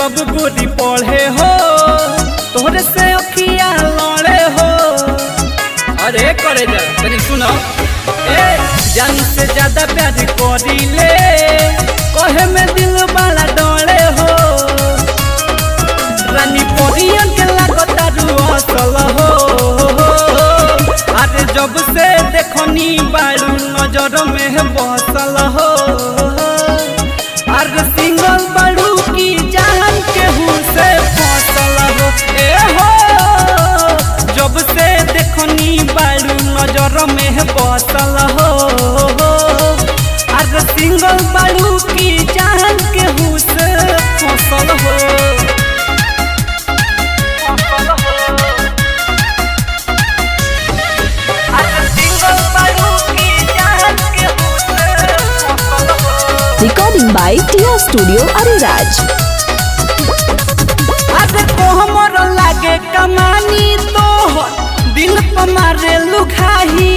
जब गोरी पढ़े हो तोहरे से अखिया लड़े हो। अरे करे जा तनी सुनो जान से ज्यादा प्यार करी ले कहे में दिल बड़ा डरे हो। रानी परियन के लागता असल हो। अरे जब से देखनी बारू नजर में बसल हो। अरे सिंगल बारू की जान केहू से फसल हो। ए हो जब से देखनी बारू नजर में बसल हो। अरे सिंगल बारू की जान केहू से फसल हो। Recording by Tia Studio Ariraj। अगर को हमर लागे कमानी तो दिल पर मारे लुखाही।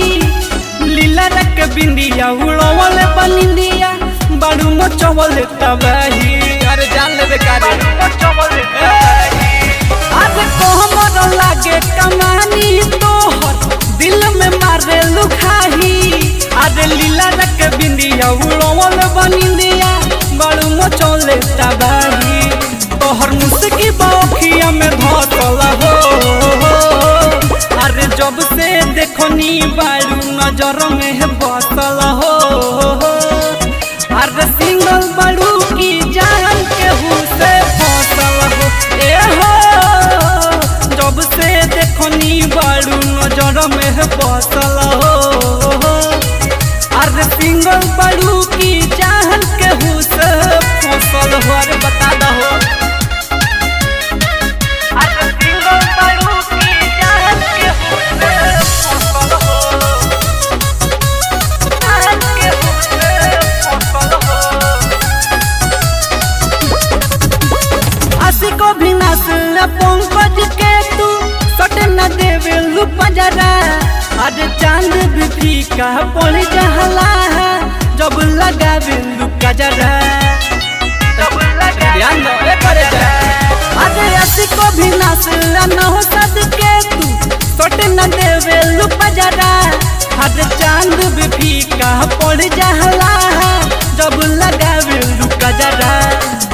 लीला रख बिंदिया उड़वल बनिंदिया बड़ू मचवल तबाही। अरे जान ले बेकार अगर को हमर लागे कमानी तो दिल में मारे लुखाही। अरे लीला रख बिंदिया उड़वल बनिंदिया बड़ू मचवल तबाही। तोहर मुस्की बखिया में धसल हो। अरे जब से देखनी बारू नजर में बसल हो। अरे सिंगल बारू की जान केहू से फसल हो। ए हो जब से देखनी बारू नजर में बसल हो। अरे सिंगल बारू की जान केहू से फसल हो। अरे बता दो को भी नस्ल पंकज के तू सट न देवे लुपजरा। अरे चांद भी फीका पड़ जहला जब लगावे लुकजरा। अरे ऐसी को भी नस्ल न हो सद के तू सट न देवे लुपजरा। अरे चांद भी फीका पड़ जहला जब लगावे लुकजरा।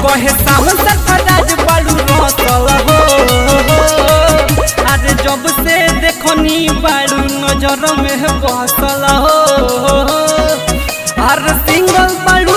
कहे सावन सरफराज बालू रसल हो। अरे जब से देखनी बारू नजर में बसल हो। अरे सिंगल बालू